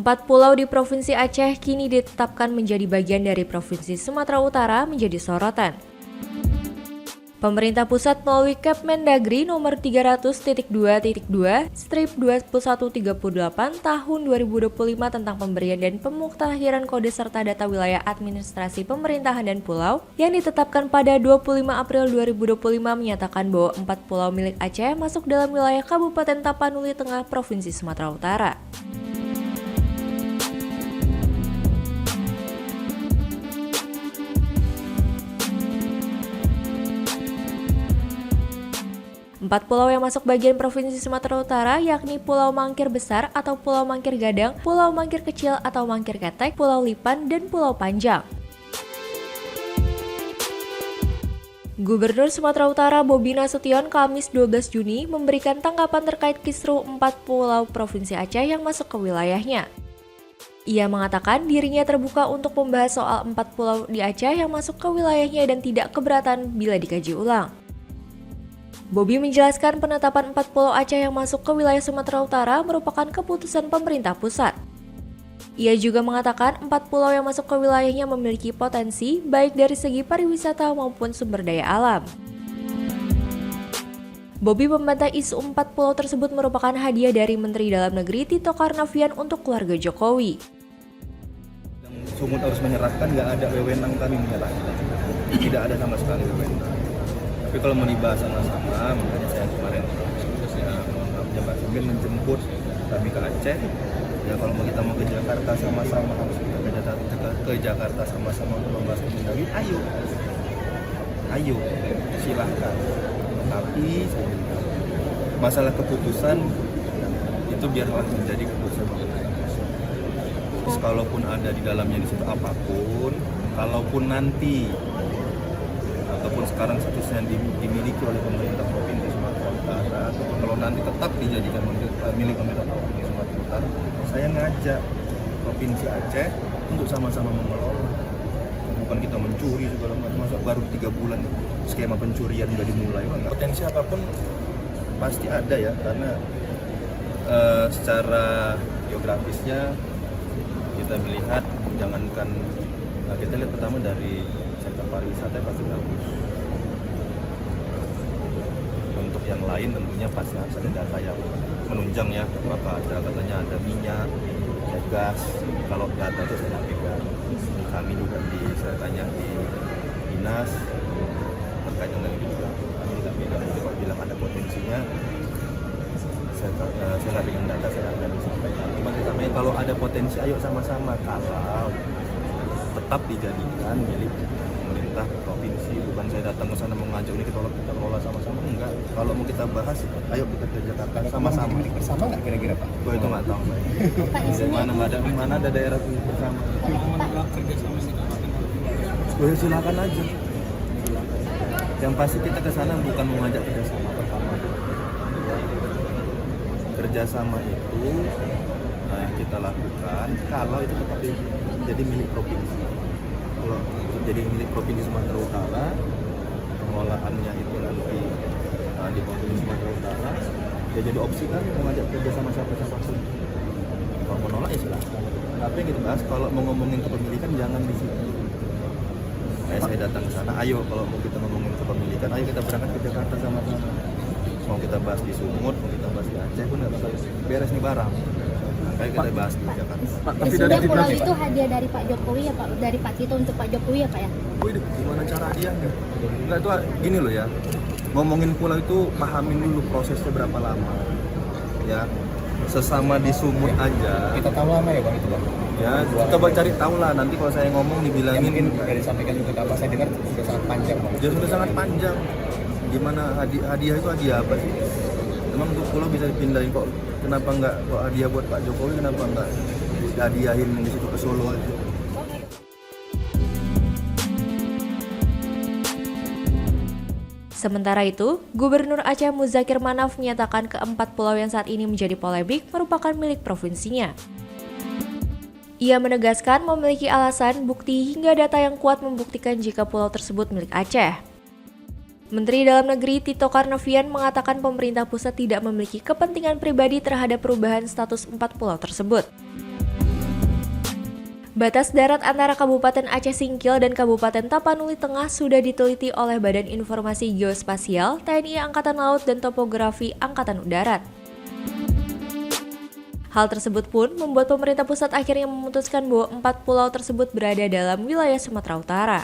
4 pulau di Provinsi Aceh kini ditetapkan menjadi bagian dari Provinsi Sumatera Utara menjadi sorotan. Pemerintah pusat melalui Kepmendagri nomor 300.2.2/2138 tahun 2025 tentang pemberian dan pemuktahiran kode serta data wilayah administrasi pemerintahan dan pulau yang ditetapkan pada 25 April 2025 menyatakan bahwa 4 pulau milik Aceh masuk dalam wilayah Kabupaten Tapanuli Tengah Provinsi Sumatera Utara. Empat pulau yang masuk bagian Provinsi Sumatera Utara yakni Pulau Mangkir Besar atau Pulau Mangkir Gadang, Pulau Mangkir Kecil atau Mangkir Ketek, Pulau Lipan, dan Pulau Panjang. Gubernur Sumatera Utara Bobi Nasution Kamis 12 Juni memberikan tanggapan terkait kisruh 4 pulau Provinsi Aceh yang masuk ke wilayahnya. Ia mengatakan dirinya terbuka untuk membahas soal 4 pulau di Aceh yang masuk ke wilayahnya dan tidak keberatan bila dikaji ulang. Bobi menjelaskan penetapan 4 pulau Aceh yang masuk ke wilayah Sumatera Utara merupakan keputusan pemerintah pusat. Ia juga mengatakan 4 pulau yang masuk ke wilayahnya memiliki potensi baik dari segi pariwisata maupun sumber daya alam. Bobi membantah isu 4 pulau tersebut merupakan hadiah dari Menteri Dalam Negeri Tito Karnavian untuk keluarga Jokowi. Sumut harus menyerahkan, nggak ada wewenang kami menyerahkan. Tidak ada sama sekali wewenang. Tapi kalau mau dibahas sama-sama, makanya saya kemarin Pak Sumir menjemput kami ke Aceh. Ya kalau kita mau ke Jakarta sama-sama, harus kita ke Jakarta sama-sama untuk membahas Kemendagri, ayo, silahkan. Tapi masalah keputusan itu biarlah menjadi keputusan pemerintah. Terus kalaupun ada di dalamnya di situ apapun, kalaupun nanti ataupun sekarang statusnya dimiliki oleh pemerintah Provinsi Sumatera Utara, atau kalau nanti tetap dijadikan milik pemerintah Provinsi Sumatera Utara, saya ngajak Provinsi Aceh untuk sama-sama mengelola. Bukan kita mencuri segala macam, masa baru 3 bulan skema pencurian udah dimulai. Potensi apapun pasti ada ya, karena secara geografisnya kita melihat, jangankan kita lihat pertama dari sektor pariwisata pasti bagus. Untuk yang lain tentunya pasti harus ada data yang menunjang ya, maka ada katanya ada minyak, ada gas. Kalau data itu saya pegang. Kami juga saya tanya di dinas terkait dengan itu juga kami tidak pegang. Kalau bilang ada potensinya, saya nggak pegang data, saya akan sampaikan. Cuma kalau ada potensi, ayo sama-sama. Kalau tetap dijadikan milik pemerintah provinsi, bukan saya datang ke sana mengajak ini kita kelola sama-sama, enggak. Kalau mau kita bahas, ayo kita ke Jakarta sama-sama. Milik bersama nggak kira-kira Pak? Gue itu nggak tahu, Pak. Mana ada daerah milik bersama? Boleh silakan aja. Yang pasti kita ke sana bukan mengajak kerjasama pertama. Kerjasama itu yang kita lakukan kalau itu tetap jadi milik provinsi. Kalau jadi milik Provinsi Sumatera Utara, pengelolaannya itu nanti di Provinsi Sumatera Utara, ya jadi opsi kan mengajak kerja sama siapa-siapapun. Kalau menolak ya silahkan. Tapi yang kita bahas kalau mau ngomongin kepemilikan jangan di situ. Kayak saya datang ke sana, ayo kalau mau kita ngomongin kepemilikan, ayo kita berangkat ke Jakarta sama-sama. Mau kita bahas di Sumut, mau kita bahas di Aceh pun nggak bakal beres nih barang. Kayak kita bahas di Jakarta. Tapi dari pulau itu hadiah dari Pak Jokowi ya Pak, dari Pak Tito untuk Pak Jokowi ya Pak ya? Wih, gimana cara hadiahnya? Enggak, itu gini loh ya. Ngomongin pulau itu pahamin dulu prosesnya berapa lama. Ya, sesama di Sumut aja. Kita tahu lama ya Bang itu Bang? Ya, coba cari tahu lah. Nanti kalau saya ngomong dibilangin. Ya, mungkin nggak disampaikan juga apa, saya dengar sudah sangat panjang Bang. Dia sudah sangat panjang. Gimana hadiah itu hadiah apa sih? Emang untuk pulau bisa dipindahin kok? Kenapa nggak kok hadiah buat Pak Jokowi? Kenapa nggak hadiahin di situ ke Solo aja? Sementara itu, Gubernur Aceh Muzakir Manaf menyatakan keempat pulau yang saat ini menjadi polemik merupakan milik provinsinya. Ia menegaskan memiliki alasan, bukti, hingga data yang kuat membuktikan jika pulau tersebut milik Aceh. Menteri Dalam Negeri Tito Karnavian mengatakan pemerintah pusat tidak memiliki kepentingan pribadi terhadap perubahan status 4 pulau tersebut. Batas darat antara Kabupaten Aceh Singkil dan Kabupaten Tapanuli Tengah sudah diteliti oleh Badan Informasi Geospasial, TNI Angkatan Laut dan Topografi Angkatan Darat. Hal tersebut pun membuat pemerintah pusat akhirnya memutuskan bahwa 4 pulau tersebut berada dalam wilayah Sumatera Utara.